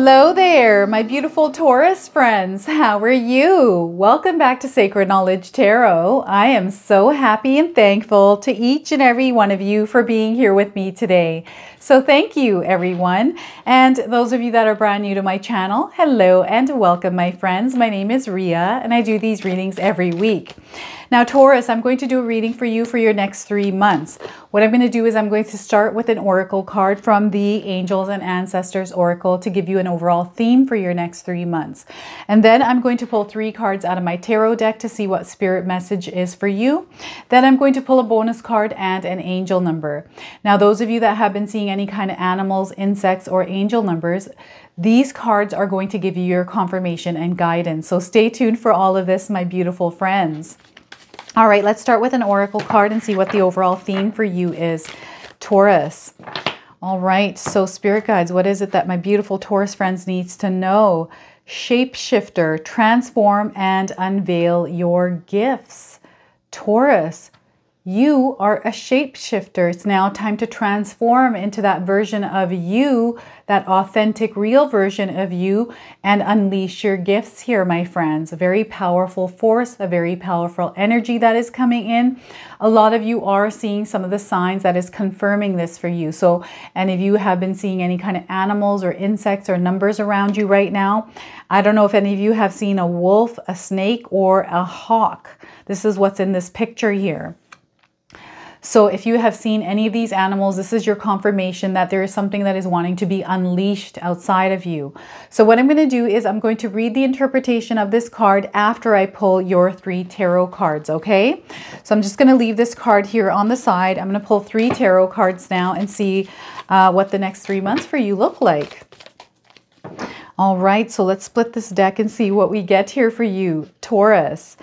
Hello there, my beautiful Taurus friends. How are you? Welcome back to Sacred Knowledge Tarot. I am so happy and thankful to each and every one of you for being here with me today. So thank you, everyone. And those of you that are brand new to my channel, hello and welcome, my friends. My name is Rhea, and I do these readings every week. Now, Taurus, I'm going to do a reading for you for your next 3 months. What I'm going to do is I'm going to start with an oracle card from the Angels and Ancestors Oracle to give you an overall theme for your next 3 months. And then I'm going to pull 3 cards out of my tarot deck to see what spirit message is for you. Then I'm going to pull a bonus card and an angel number. Now, those of you that have been seeing any kind of animals, insects, or angel numbers, these cards are going to give you your confirmation and guidance. So stay tuned for all of this, my beautiful friends. All right, let's start with an oracle card and see what the overall theme for you is, Taurus. All right, so spirit guides, what is it that my beautiful Taurus friends needs to know? Shapeshifter, transform and unveil your gifts. Taurus, you are a shapeshifter. It's now time to transform into that version of you, that authentic, real version of you, and unleash your gifts here, my friends. A very powerful force, a very powerful energy that is coming in. A lot of you are seeing some of the signs that is confirming this for you. So, and if you have been seeing any kind of animals or insects or numbers around you right now, I don't know if any of you have seen a wolf, a snake, or a hawk. This is what's in this picture here. So if you have seen any of these animals, this is your confirmation that there is something that is wanting to be unleashed outside of you. So what I'm going to do is I'm going to read the interpretation of this card after I pull your 3 tarot cards, okay? So I'm just going to leave this card here on the side. I'm going to pull 3 tarot cards now and see what the next 3 months for you look like. All right, so let's split this deck and see what we get here for you, Taurus.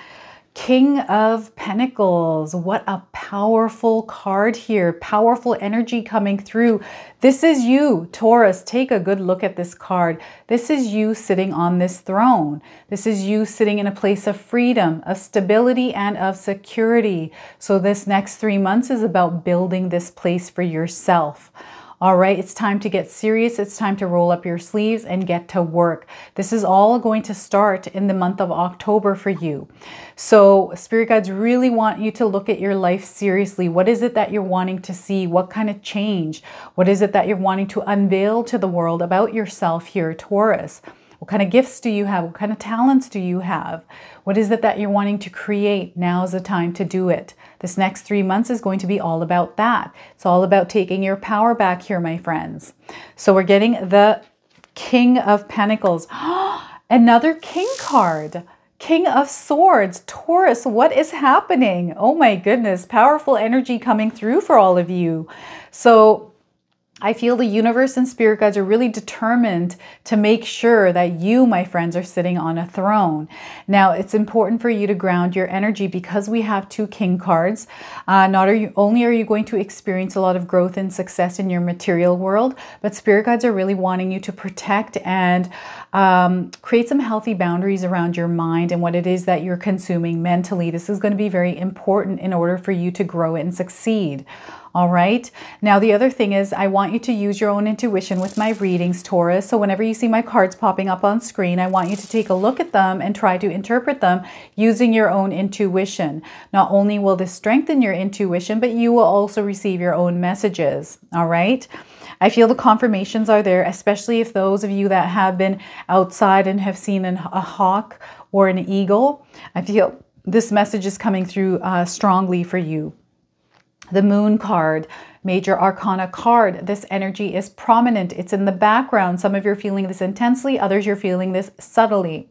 King of Pentacles. What a powerful card here. Powerful energy coming through. This is you, Taurus. Take a good look at this card. This is you sitting on this throne. This is you sitting in a place of freedom, of stability, and of security. So this next 3 months is about building this place for yourself. All right, it's time to get serious. It's time to roll up your sleeves and get to work. This is all going to start in the month of October for you. So spirit guides really want you to look at your life seriously. What is it that you're wanting to see? What kind of change? What is it that you're wanting to unveil to the world about yourself here, Taurus? What kind of gifts do you have? What kind of talents do you have? What is it that you're wanting to create? Now is the time to do it. This next 3 months is going to be all about that. It's all about taking your power back here, my friends. So we're getting the King of Pentacles. Another King card. King of Swords. Taurus, what is happening? Oh my goodness. Powerful energy coming through for all of you. So I feel the universe and spirit guides are really determined to make sure that you, my friends, are sitting on a throne. Now, it's important for you to ground your energy because we have 2 king cards. Not only are you going to experience a lot of growth and success in your material world, but spirit guides are really wanting you to protect and create some healthy boundaries around your mind and what it is that you're consuming mentally. This is going to be very important in order for you to grow and succeed. All right. Now, the other thing is I want you to use your own intuition with my readings, Taurus. So whenever you see my cards popping up on screen, I want you to take a look at them and try to interpret them using your own intuition. Not only will this strengthen your intuition, but you will also receive your own messages. All right. I feel the confirmations are there, especially if those of you that have been outside and have seen a hawk or an eagle. I feel this message is coming through strongly for you. The Moon card, Major Arcana card. This energy is prominent. It's in the background. Some of you are feeling this intensely, others you're feeling this subtly.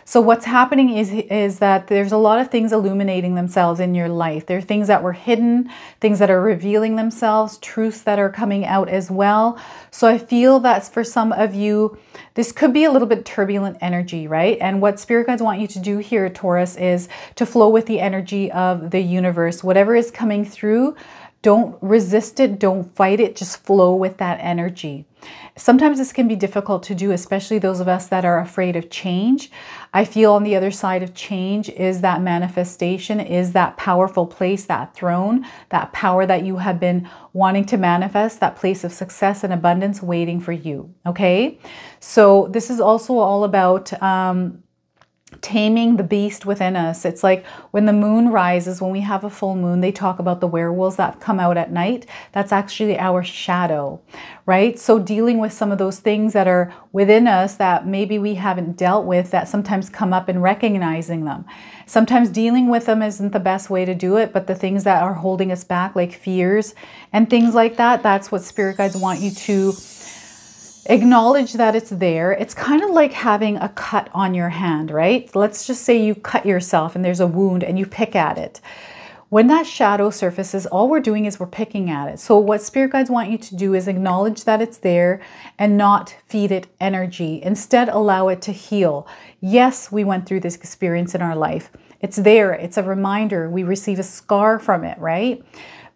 So what's happening is that there's a lot of things illuminating themselves in your life. There are things that were hidden, things that are revealing themselves, truths that are coming out as well. So I feel that for some of you, this could be a little bit turbulent energy, right? And what spirit guides want you to do here, Taurus, is to flow with the energy of the universe. Whatever is coming through, Don't resist it. Don't fight it. Just flow with that energy. Sometimes this can be difficult to do, especially those of us that are afraid of change. I feel on the other side of change is that manifestation, is that powerful place, that throne, that power that you have been wanting to manifest, that place of success and abundance waiting for you. Okay. So this is also all about, taming the beast within us. It's like when the moon rises, when we have a full moon, they talk about the werewolves that come out at night. That's actually our shadow, right? So dealing with some of those things that are within us that maybe we haven't dealt with, that sometimes come up, and recognizing them. Sometimes dealing with them isn't the best way to do it, but the things that are holding us back, like fears and things like that, that's what spirit guides want you to acknowledge, that it's there. It's kind of like having a cut on your hand, right? Let's just say you cut yourself and there's a wound and you pick at it. When that shadow surfaces, all we're doing is we're picking at it. So what spirit guides want you to do is acknowledge that it's there and not feed it energy. Instead, allow it to heal. Yes, we went through this experience in our life. It's there. It's a reminder. We receive a scar from it, right?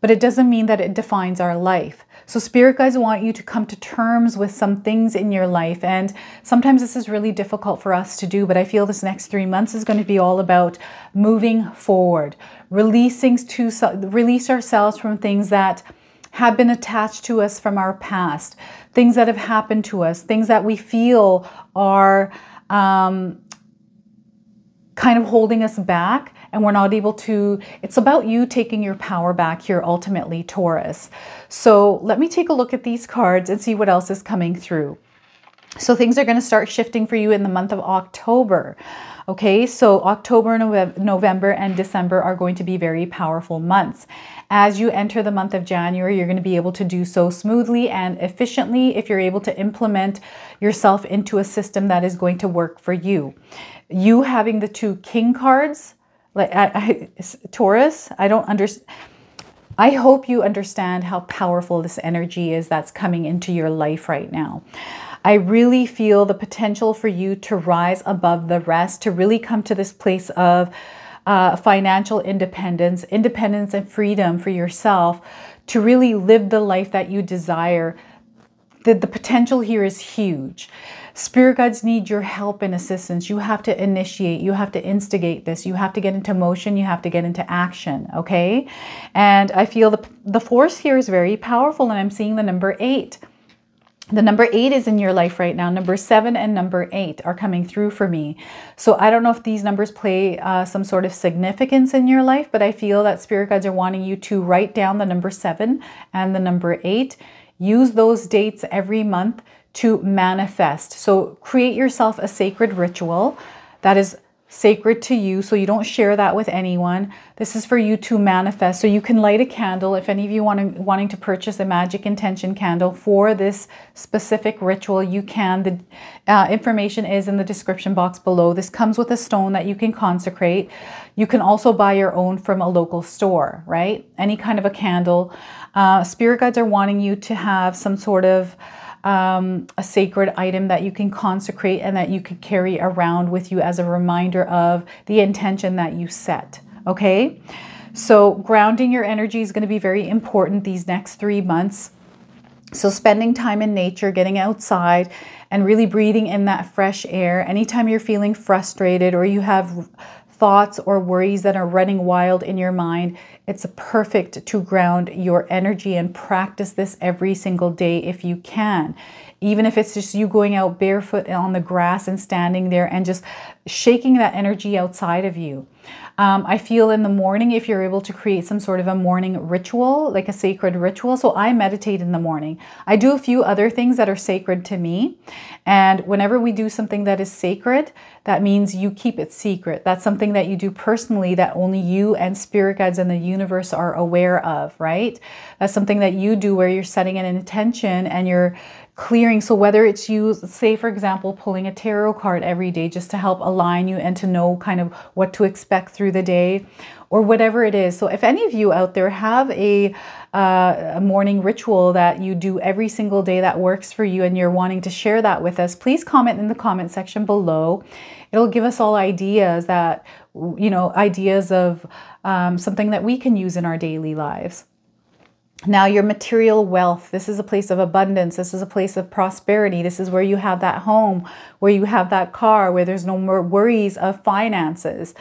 But it doesn't mean that it defines our life. So spirit guides want you to come to terms with some things in your life. And sometimes this is really difficult for us to do, but I feel this next 3 months is going to be all about moving forward, release ourselves from things that have been attached to us from our past, things that have happened to us, things that we feel are kind of holding us back, and we're not able to. It's about you taking your power back here, ultimately, Taurus. So let me take a look at these cards and see what else is coming through. So things are going to start shifting for you in the month of October. Okay, so October, November, and December are going to be very powerful months. As you enter the month of January, you're going to be able to do so smoothly and efficiently if you're able to implement yourself into a system that is going to work for you. You having the 2 king cards, like Taurus, I hope you understand how powerful this energy is that's coming into your life right now. I really feel the potential for you to rise above the rest, to really come to this place of financial independence and freedom for yourself, to really live the life that you desire. The potential here is huge. Spirit guides need your help and assistance. You have to initiate, you have to instigate this, you have to get into motion, you have to get into action, okay? And I feel the force here is very powerful, and I'm seeing the number 8. The number 8 is in your life right now. Number 7 and number 8 are coming through for me. So I don't know if these numbers play some sort of significance in your life, but I feel that spirit guides are wanting you to write down the number 7 and the number 8. Use those dates every month to manifest. So create yourself a sacred ritual that is sacred to you, so you don't share that with anyone. This is for you to manifest. So you can light a candle. If any of you wanting to purchase a magic intention candle for this specific ritual, you can. The information is in the description box below. This comes with a stone that you can consecrate. You can also buy your own from a local store, right? Any kind of a candle. Spirit guides are wanting you to have some sort of a sacred item that you can consecrate and that you could carry around with you as a reminder of the intention that you set. Okay, so grounding your energy is going to be very important these next 3 months. So spending time in nature, getting outside and really breathing in that fresh air. Anytime you're feeling frustrated or you have thoughts or worries that are running wild in your mind, it's perfect to ground your energy and practice this every single day if you can. Even if it's just you going out barefoot on the grass and standing there and just shaking that energy outside of you. I feel in the morning, if you're able to create some sort of a morning ritual, like a sacred ritual. So I meditate in the morning. I do a few other things that are sacred to me. And whenever we do something that is sacred, that means you keep it secret. That's something that you do personally that only you and spirit guides and the universe are aware of, right? That's something that you do where you're setting an intention and you're clearing. So whether it's you, say for example, pulling a tarot card every day just to help align you and to know kind of what to expect through the day, or whatever it is. So if any of you out there have a morning ritual that you do every single day that works for you and you're wanting to share that with us, please comment in the comment section below. It'll give us all ideas that, ideas of something that we can use in our daily lives. Now your material wealth, this is a place of abundance. This is a place of prosperity. This is where you have that home, where you have that car, where there's no more worries of finances.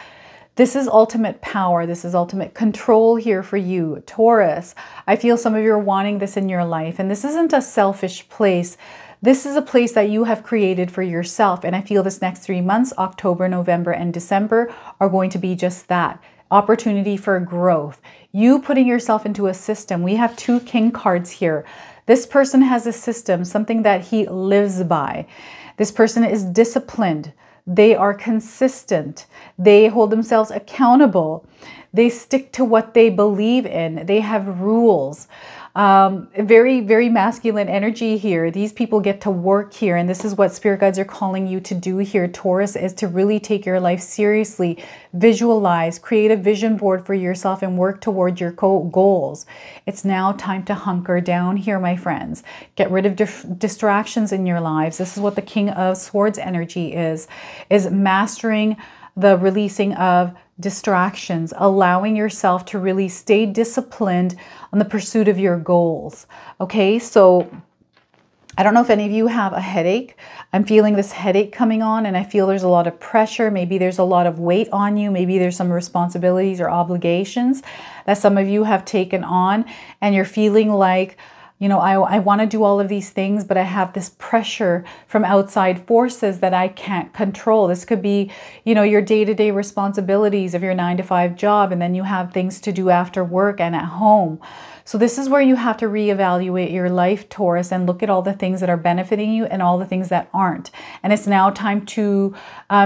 This is ultimate power. This is ultimate control here for you, Taurus. I feel some of you are wanting this in your life, and this isn't a selfish place. This is a place that you have created for yourself. And I feel this next 3 months, October, November, and December, are going to be just that. Opportunity for growth. You putting yourself into a system. We have 2 king cards here. This person has a system, something that he lives by. This person is disciplined. They are consistent. They hold themselves accountable. They stick to what they believe in. They have rules. Very, very masculine energy here. These people get to work here. And this is what spirit guides are calling you to do here, Taurus, is to really take your life seriously. Visualize, create a vision board for yourself and work toward your goals. It's now time to hunker down here, my friends. Get rid of distractions in your lives. This is what the King of Swords energy is mastering the releasing of distractions, allowing yourself to really stay disciplined on the pursuit of your goals. Okay, so I don't know if any of you have a headache. I'm feeling this headache coming on, and I feel there's a lot of pressure. Maybe there's a lot of weight on you. Maybe there's some responsibilities or obligations that some of you have taken on, and you're feeling like, you know, I want to do all of these things, but I have this pressure from outside forces that I can't control. This could be, you know, your day-to-day responsibilities of your 9-to-5 job, and then you have things to do after work and at home. So this is where you have to reevaluate your life, Taurus, and look at all the things that are benefiting you and all the things that aren't. And it's now time to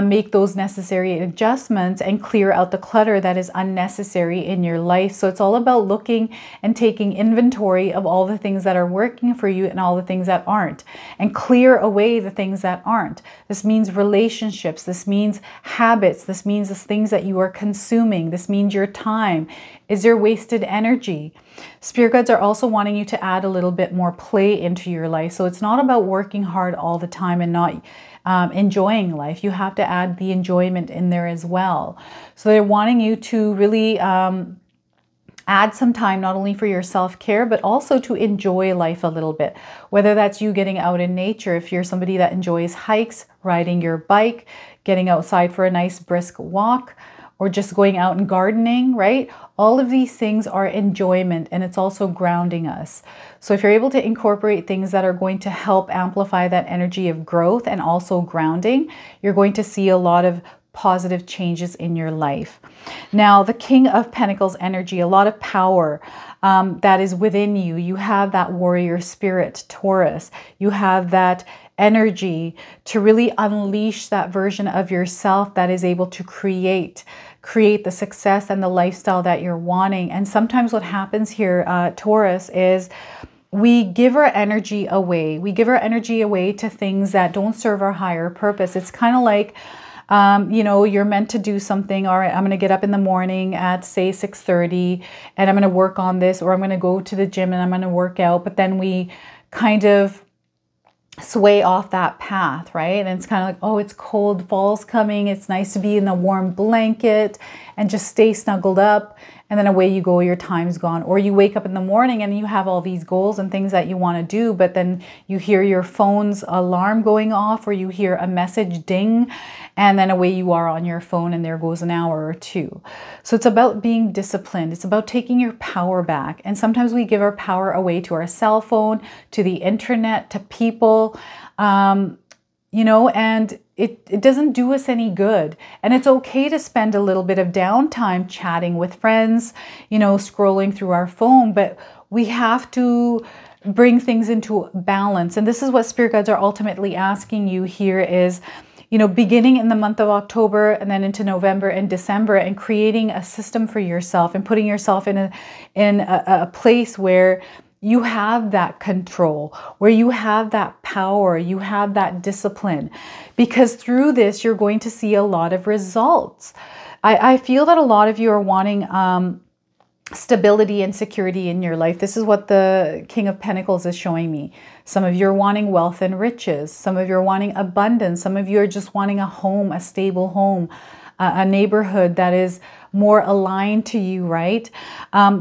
make those necessary adjustments and clear out the clutter that is unnecessary in your life. So it's all about looking and taking inventory of all the things that are working for you and all the things that aren't, and clear away the things that aren't. This means relationships. This means habits. This means the things that you are consuming. This means your time. Is there wasted energy? Spirit guides are also wanting you to add a little bit more play into your life. So it's not about working hard all the time and not enjoying life. You have to add the enjoyment in there as well. So they're wanting you to really add some time not only for your self-care, but also to enjoy life a little bit. Whether that's you getting out in nature, if you're somebody that enjoys hikes, riding your bike, getting outside for a nice brisk walk, or just going out and gardening, right? All of these things are enjoyment, and it's also grounding us. So if you're able to incorporate things that are going to help amplify that energy of growth and also grounding, you're going to see a lot of positive changes in your life. Now, the King of Pentacles energy, a lot of power that is within you. You have that warrior spirit, Taurus. You have that energy to really unleash that version of yourself that is able to create the success and the lifestyle that you're wanting. And sometimes what happens here, Taurus, is we give our energy away. We give our energy away to things that don't serve our higher purpose. It's kind of like, you know, you're meant to do something. All right, I'm going to get up in the morning at, say, 6:30, and I'm going to work on this, or I'm going to go to the gym and I'm going to work out. But then we kind of sway off that path, right? And it's kind of like, oh, it's cold, fall's coming. It's nice to be in a warm blanket and just stay snuggled up. And then away you go, your time's gone. Or you wake up in the morning and you have all these goals and things that you want to do, but then you hear your phone's alarm going off, or you hear a message ding, and then away you are on your phone, and there goes an hour or two. So it's about being disciplined. It's about taking your power back. And sometimes we give our power away to our cell phone, to the internet, to people, you know, and it doesn't do us any good. And it's okay to spend a little bit of downtime chatting with friends, you know, scrolling through our phone, but we have to bring things into balance. And this is what spirit guides are ultimately asking you here is, you know, beginning in the month of October and then into November and December, and creating a system for yourself and putting yourself in a place where you have that control, where you have that power, you have that discipline, because through this, you're going to see a lot of results. I feel that a lot of you are wanting stability and security in your life. This is what the King of Pentacles is showing me. Some of you are wanting wealth and riches. Some of you are wanting abundance. Some of you are just wanting a home, a stable home, a neighborhood that is more aligned to you, right?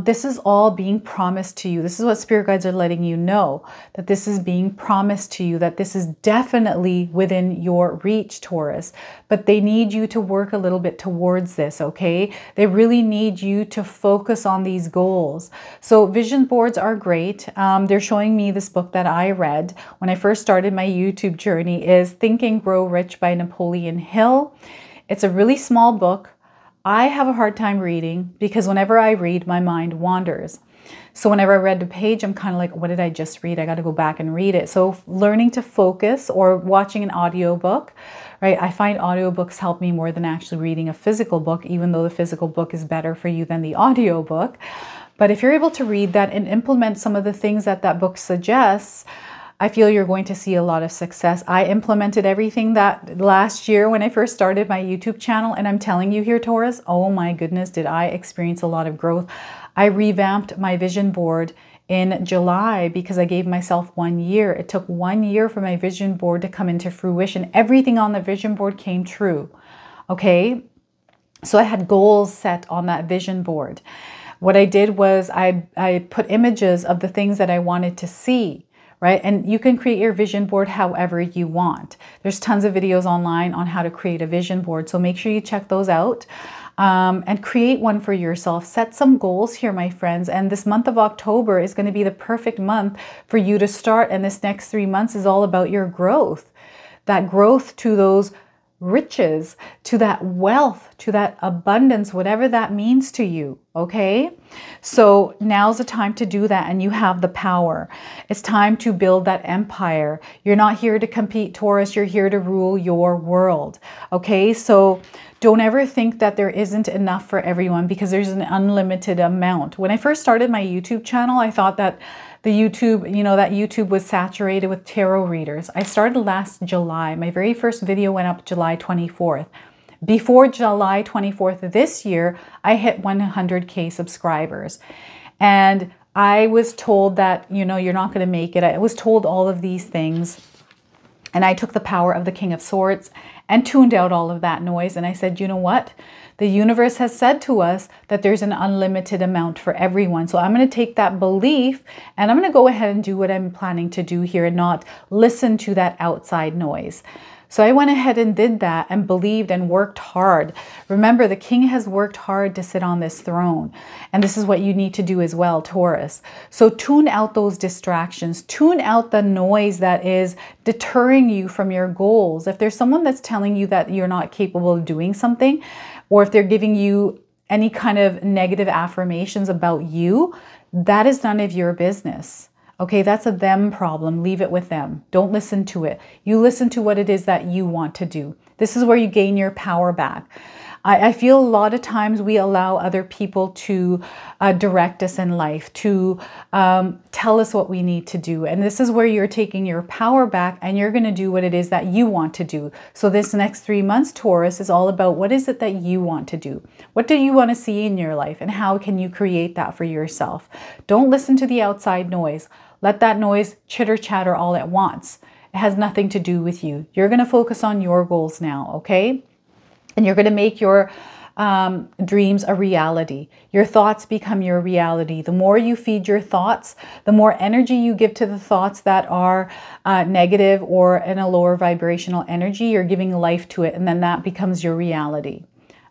This is all being promised to you. This is what spirit guides are letting you know, that this is being promised to you, that this is definitely within your reach, Taurus. But they need you to work a little bit towards this, okay? They really need you to focus on these goals. So vision boards are great. They're showing me this book that I read when I first started my YouTube journey, is Think and Grow Rich by Napoleon Hill. It's a really small book. I have a hard time reading because whenever I read, my mind wanders. So whenever I read the page, I'm kind of like, what did I just read? I got to go back and read it. So learning to focus or watching an audiobook, right? I find audiobooks help me more than actually reading a physical book, even though the physical book is better for you than the audiobook. But if you're able to read that and implement some of the things that that book suggests, I feel you're going to see a lot of success. I implemented everything that last year when I first started my YouTube channel, and I'm telling you here, Taurus, oh my goodness, did I experience a lot of growth. I revamped my vision board in July because I gave myself 1 year. It took 1 year for my vision board to come into fruition. Everything on the vision board came true, okay? So I had goals set on that vision board. What I did was I put images of the things that I wanted to see, right? And you can create your vision board however you want. There's tons of videos online on how to create a vision board. So make sure you check those out and create one for yourself. Set some goals here, my friends. And this month of October is going to be the perfect month for you to start. And this next 3 months is all about your growth. That growth to those riches, to that wealth, to that abundance, whatever that means to you, okay? So now's the time to do that, and you have the power. It's time to build that empire. You're not here to compete, Taurus. You're here to rule your world, okay? So don't ever think that there isn't enough for everyone, because there's an unlimited amount. When I first started my YouTube channel, I thought that the YouTube, that YouTube was saturated with tarot readers. I started last July. My very first video went up July 24th. Before July 24th this year, I hit 100K subscribers. And I was told that, you're not going to make it. I was told all of these things. And I took the power of the King of Swords and tuned out all of that noise. And I said, you know what? The universe has said to us that there's an unlimited amount for everyone. So I'm going to take that belief and I'm going to go ahead and do what I'm planning to do here and not listen to that outside noise. So I went ahead and did that and believed and worked hard. Remember, the king has worked hard to sit on this throne. And this is what you need to do as well, Taurus. So tune out those distractions. Tune out the noise that is deterring you from your goals. If there's someone that's telling you that you're not capable of doing something, or if they're giving you any kind of negative affirmations about you, that is none of your business. Okay, that's a them problem. Leave it with them. Don't listen to it. You listen to what it is that you want to do. This is where you gain your power back. I feel a lot of times we allow other people to direct us in life, to tell us what we need to do. And this is where you're taking your power back and you're going to do what it is that you want to do. So this next 3 months, Taurus, is all about what is it that you want to do? What do you want to see in your life? And how can you create that for yourself? Don't listen to the outside noise. Let that noise chitter chatter all at once. It has nothing to do with you. You're going to focus on your goals now, okay? And you're going to make your dreams a reality. Your thoughts become your reality. The more you feed your thoughts, the more energy you give to the thoughts that are negative or in a lower vibrational energy, you're giving life to it. And then that becomes your reality.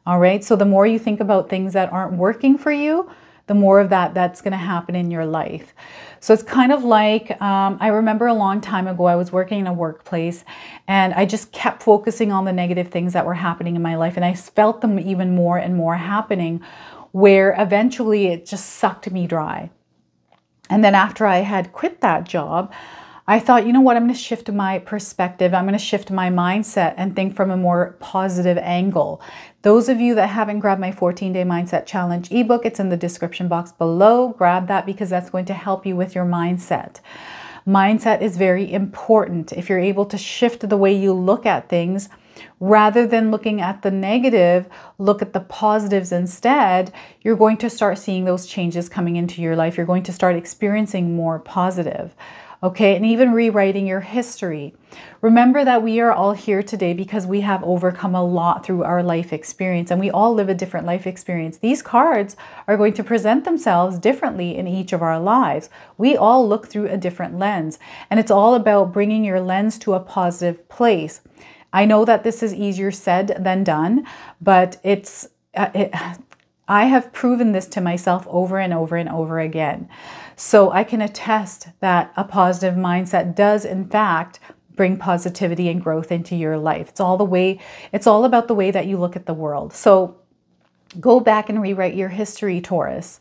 All right. So the more you think about things that aren't working for you, the more of that's going to happen in your life. So it's kind of like, I remember a long time ago, I was working in a workplace and I just kept focusing on the negative things that were happening in my life. And I felt them even more and more happening, where eventually it just sucked me dry. And then after I had quit that job, I thought, you know what, I'm going to shift my perspective. I'm going to shift my mindset and think from a more positive angle. Those of you that haven't grabbed my 14-day mindset challenge ebook, it's in the description box below. Grab that because that's going to help you with your mindset. Mindset is very important. If you're able to shift the way you look at things, rather than looking at the negative, look at the positives instead, you're going to start seeing those changes coming into your life. You're going to start experiencing more positive. okay? And even rewriting your history. Remember that we are all here today because we have overcome a lot through our life experience, and we all live a different life experience. These cards are going to present themselves differently in each of our lives. We all look through a different lens, and it's all about bringing your lens to a positive place. I know that this is easier said than done, but I have proven this to myself over and over and over again. So I can attest that a positive mindset does, in fact, bring positivity and growth into your life. It's all about the way that you look at the world. So go back and rewrite your history, Taurus.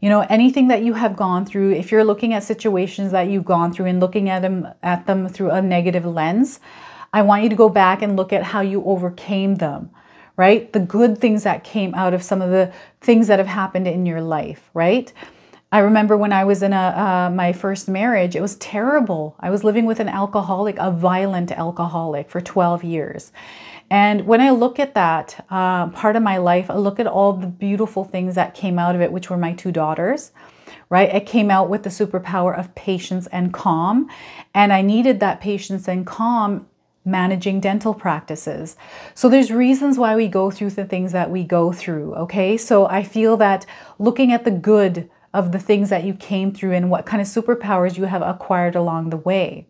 You know, anything that you have gone through, if you're looking at situations that you've gone through and looking at them through a negative lens, I want you to go back and look at how you overcame them, right? The good things that came out of some of the things that have happened in your life, right? I remember when I was in my first marriage, it was terrible. I was living with an alcoholic, a violent alcoholic for 12 years. And when I look at that part of my life, I look at all the beautiful things that came out of it, which were my 2 daughters, right? It came out with the superpower of patience and calm. And I needed that patience and calm managing dental practices. So there's reasons why we go through the things that we go through, okay? So I feel that looking at the good of the things that you came through and what kind of superpowers you have acquired along the way.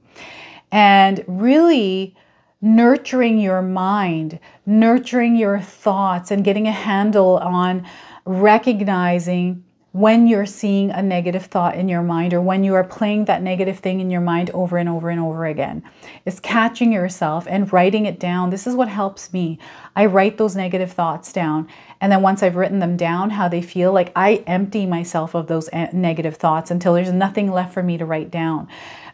And really nurturing your mind, nurturing your thoughts, and getting a handle on recognizing when you're seeing a negative thought in your mind, or when you are playing that negative thing in your mind over and over and over again. It's catching yourself and writing it down. This is what helps me. I write those negative thoughts down. And then once I've written them down, how they feel, like I empty myself of those negative thoughts until there's nothing left for me to write down.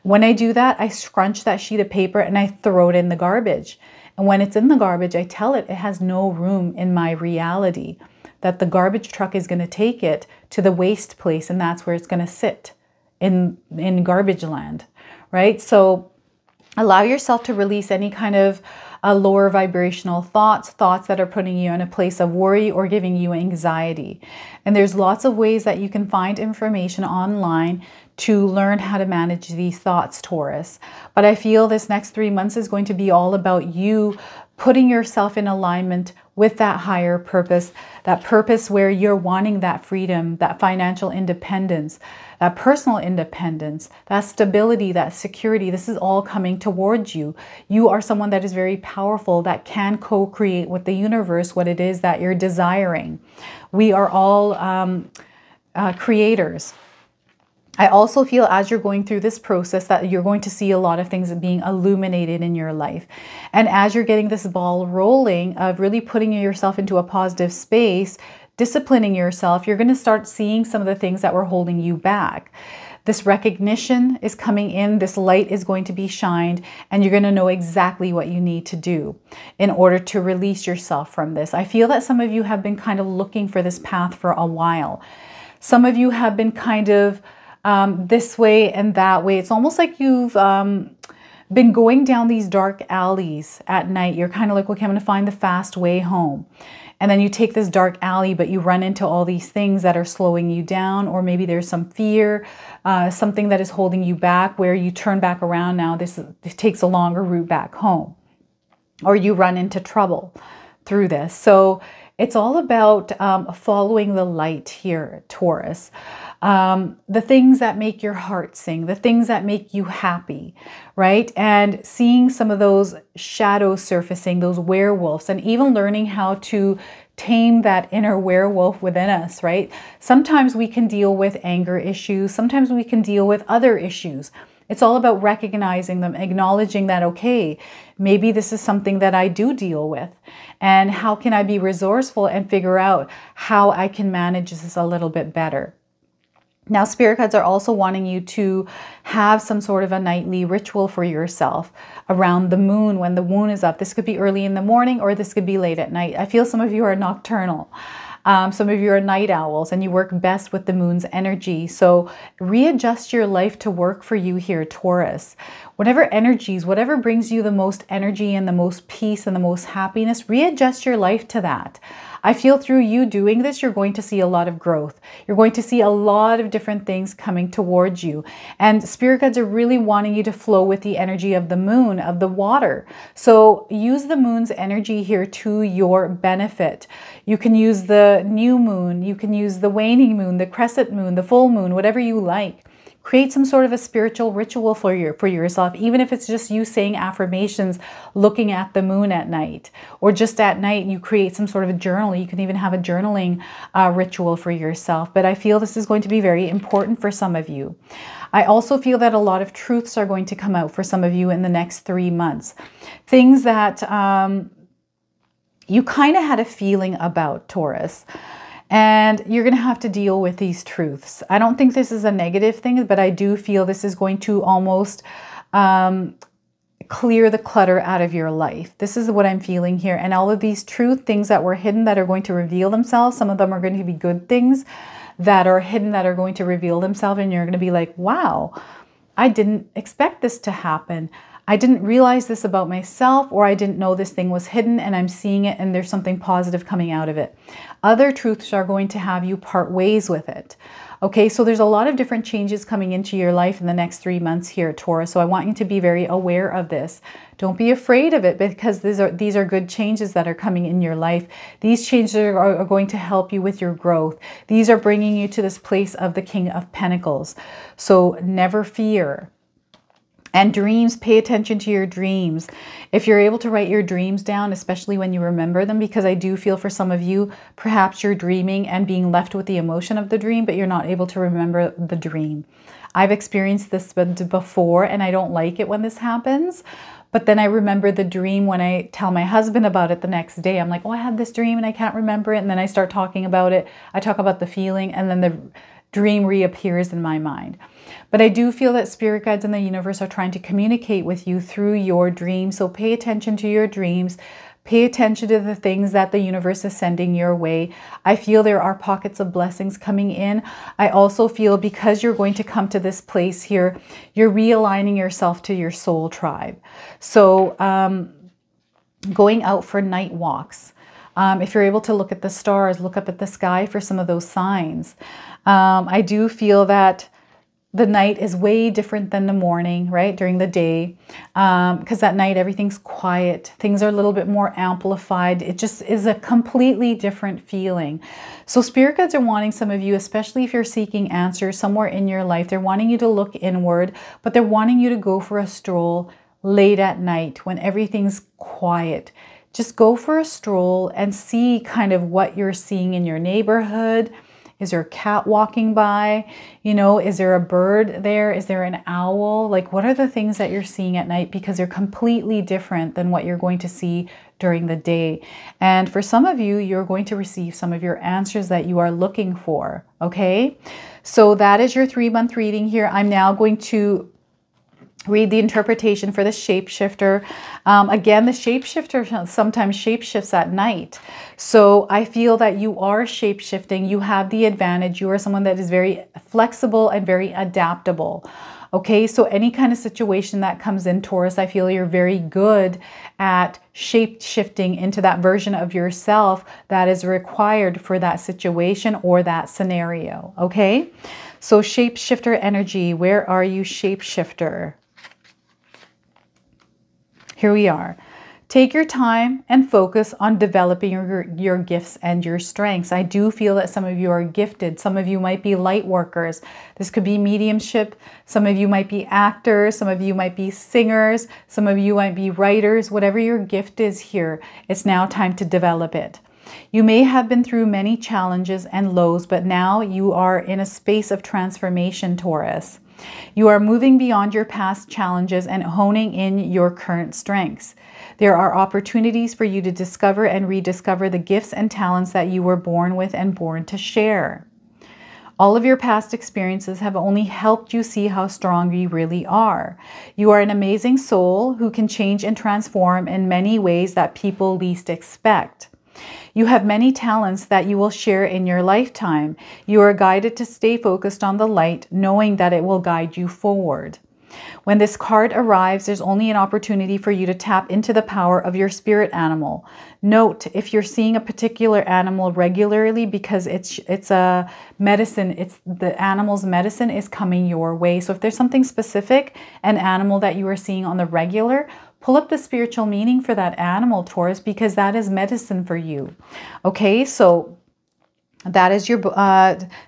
When I do that, I scrunch that sheet of paper and I throw it in the garbage. And when it's in the garbage, I tell it has no room in my reality, that the garbage truck is going to take it to the waste place, and that's where it's going to sit in garbage land, right? So allow yourself to release any kind of lower vibrational thoughts that are putting you in a place of worry or giving you anxiety. And there's lots of ways that you can find information online to learn how to manage these thoughts, Taurus. But I feel this next 3 months is going to be all about you putting yourself in alignment with that higher purpose, that purpose where you're wanting that freedom, that financial independence, that personal independence, that stability, that security. This is all coming towards you. You are someone that is very powerful, that can co-create with the universe what it is that you're desiring. We are all creators. I also feel as you're going through this process that you're going to see a lot of things being illuminated in your life. And as you're getting this ball rolling of really putting yourself into a positive space, disciplining yourself, you're going to start seeing some of the things that were holding you back. This recognition is coming in, this light is going to be shined, and you're going to know exactly what you need to do in order to release yourself from this. I feel that some of you have been kind of looking for this path for a while. Some of you have been kind of this way and that way. It's almost like you've been going down these dark alleys at night. You're kind of like, okay, I'm going to find the fast way home. And then you take this dark alley, but you run into all these things that are slowing you down, or maybe there's some fear, something that is holding you back, where you turn back around now. This takes a longer route back home, or you run into trouble through this. So it's all about following the light here, Taurus. The things that make your heart sing, the things that make you happy, right? And seeing some of those shadows surfacing, those werewolves, and even learning how to tame that inner werewolf within us, right? Sometimes we can deal with anger issues. Sometimes we can deal with other issues. It's all about recognizing them, acknowledging that, okay, maybe this is something that I do deal with. And how can I be resourceful and figure out how I can manage this a little bit better? Now, spirit guides are also wanting you to have some sort of a nightly ritual for yourself around the moon, when the moon is up. This could be early in the morning, or this could be late at night. I feel some of you are nocturnal. Some of you are night owls, and you work best with the moon's energy. So readjust your life to work for you here, Taurus. Whatever energies, whatever brings you the most energy and the most peace and the most happiness, readjust your life to that. I feel through you doing this, you're going to see a lot of growth. You're going to see a lot of different things coming towards you. And spirit guides are really wanting you to flow with the energy of the moon, of the water. So use the moon's energy here to your benefit. You can use the new moon, you can use the waning moon, the crescent moon, the full moon, whatever you like. Create some sort of a spiritual ritual for yourself, even if it's just you saying affirmations, looking at the moon at night, or just at night you create some sort of a journal. You can even have a journaling ritual for yourself. But I feel this is going to be very important for some of you. I also feel that a lot of truths are going to come out for some of you in the next 3 months. Things that you kind of had a feeling about, Taurus. And you're going to have to deal with these truths. I don't think this is a negative thing, but I do feel this is going to almost clear the clutter out of your life. This is what I'm feeling here. And all of these truth things that were hidden that are going to reveal themselves, some of them are going to be good things that are hidden that are going to reveal themselves. And you're going to be like, wow, I didn't expect this to happen. I didn't realize this about myself, or I didn't know this thing was hidden and I'm seeing it and there's something positive coming out of it. Other truths are going to have you part ways with it. Okay, so there's a lot of different changes coming into your life in the next 3 months here, Taurus. So I want you to be very aware of this. Don't be afraid of it, because these are good changes that are coming in your life. These changes are going to help you with your growth. These are bringing you to this place of the King of Pentacles. So never fear. And dreams, pay attention to your dreams. If you're able to write your dreams down, especially when you remember them, because I do feel for some of you, perhaps you're dreaming and being left with the emotion of the dream, but you're not able to remember the dream. I've experienced this before, and I don't like it when this happens. But then I remember the dream when I tell my husband about it the next day. I'm like, oh, I had this dream and I can't remember it. And then I start talking about it. I talk about the feeling, and then the dream reappears in my mind. But I do feel that spirit guides in the universe are trying to communicate with you through your dreams. So pay attention to your dreams. Pay attention to the things that the universe is sending your way. I feel there are pockets of blessings coming in. I also feel because you're going to come to this place here, you're realigning yourself to your soul tribe. So going out for night walks. If you're able to look at the stars, look up at the sky for some of those signs. I do feel that the night is way different than the morning, right? During the day, because at night everything's quiet. Things are a little bit more amplified. It just is a completely different feeling. So spirit guides are wanting some of you, especially if you're seeking answers somewhere in your life, they're wanting you to look inward, but they're wanting you to go for a stroll late at night when everything's quiet. Just go for a stroll and see kind of what you're seeing in your neighborhood. Is there a cat walking by? You know, is there a bird there? Is there an owl? Like, what are the things that you're seeing at night? Because they're completely different than what you're going to see during the day. And for some of you, you're going to receive some of your answers that you are looking for. Okay, so that is your 3-month reading here. I'm now going to read the interpretation for the shapeshifter. Again, the shapeshifter sometimes shapeshifts at night. So I feel that you are shapeshifting. You have the advantage. You are someone that is very flexible and very adaptable. Okay, so any kind of situation that comes in, Taurus, I feel you're very good at shape-shifting into that version of yourself that is required for that situation or that scenario. Okay, so shapeshifter energy, where are you, shapeshifter? Here we are. Take your time and focus on developing your gifts and your strengths. I do feel that some of you are gifted. Some of you might be light workers. This could be mediumship. Some of you might be actors. Some of you might be singers. Some of you might be writers. Whatever your gift is here, it's now time to develop it. You may have been through many challenges and lows, but now you are in a space of transformation, Taurus. You are moving beyond your past challenges and honing in your current strengths. There are opportunities for you to discover and rediscover the gifts and talents that you were born with and born to share. All of your past experiences have only helped you see how strong you really are. You are an amazing soul who can change and transform in many ways that people least expect. You have many talents that you will share in your lifetime. You are guided to stay focused on the light, knowing that it will guide you forward. When this card arrives, there's only an opportunity for you to tap into the power of your spirit animal. Note if you're seeing a particular animal regularly, because it's a medicine, it's the animal's medicine is coming your way. So if there's something specific, an animal that you are seeing on the regular, pull up the spiritual meaning for that animal, Taurus, because that is medicine for you. Okay, so that is your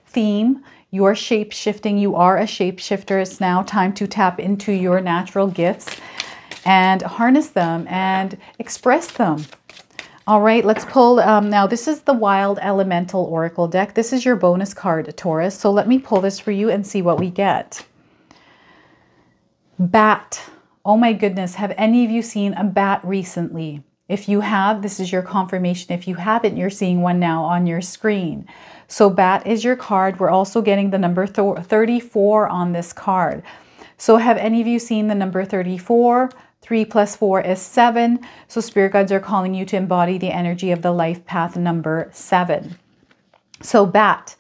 theme. You are shape-shifting. You are a shapeshifter. It's now time to tap into your natural gifts and harness them and express them. All right, let's pull. Now, this is the Wild Elemental Oracle deck. This is your bonus card, Taurus. So let me pull this for you and see what we get. Bat. Oh my goodness, have any of you seen a bat recently? If you have, this is your confirmation. If you haven't, you're seeing one now on your screen. So bat is your card. We're also getting the number 34 on this card. So have any of you seen the number 34? 3 plus 4 is 7. So spirit guides are calling you to embody the energy of the life path number 7. So bat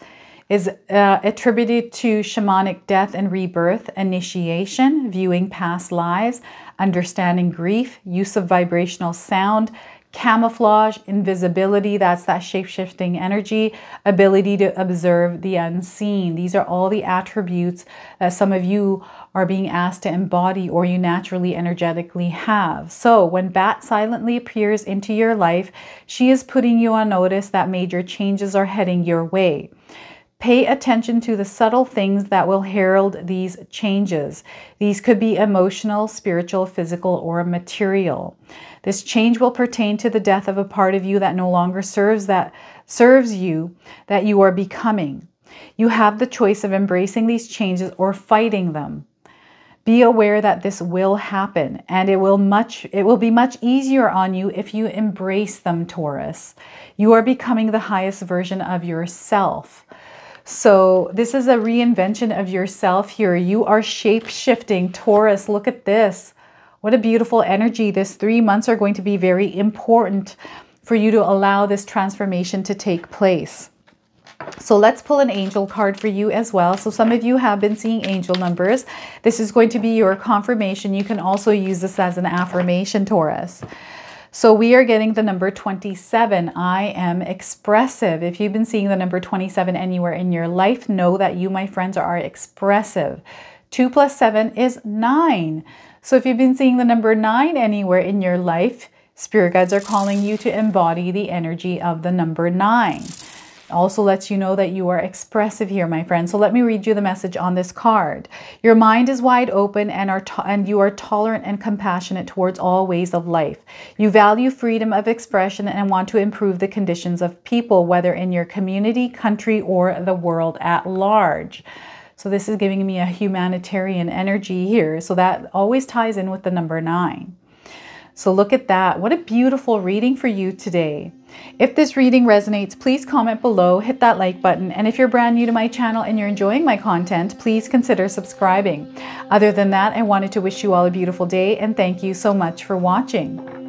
is attributed to shamanic death and rebirth, initiation, viewing past lives, understanding grief, use of vibrational sound, camouflage, invisibility, that's that shape-shifting energy, ability to observe the unseen. These are all the attributes that some of you are being asked to embody or you naturally energetically have. So when Bat silently appears into your life, she is putting you on notice that major changes are heading your way. Pay attention to the subtle things that will herald these changes. These could be emotional, spiritual, physical, or material. This change will pertain to the death of a part of you that no longer serves you, that you are becoming. You have the choice of embracing these changes or fighting them. Be aware that this will happen, and it will be much easier on you if you embrace them, Taurus. You are becoming the highest version of yourself. So this is a reinvention of yourself here. You are shape-shifting, Taurus. Look at this. What a beautiful energy. This 3 months are going to be very important for you to allow this transformation to take place. So let's pull an angel card for you as well. So some of you have been seeing angel numbers. This is going to be your confirmation. You can also use this as an affirmation, Taurus. So we are getting the number 27. I am expressive. If you've been seeing the number 27 anywhere in your life, know that you, my friends, are expressive. 2 plus 7 is 9. So if you've been seeing the number 9 anywhere in your life, spirit guides are calling you to embody the energy of the number 9. Also lets you know that you are expressive here, my friend. So let me read you the message on this card. Your mind is wide open and you are tolerant and compassionate towards all ways of life. You value freedom of expression and want to improve the conditions of people, whether in your community, country, or the world at large. So this is giving me a humanitarian energy here. So that always ties in with the number 9. So look at that. What a beautiful reading for you today. If this reading resonates, please comment below, hit that like button. And if you're brand new to my channel and you're enjoying my content, please consider subscribing. Other than that, I wanted to wish you all a beautiful day and thank you so much for watching.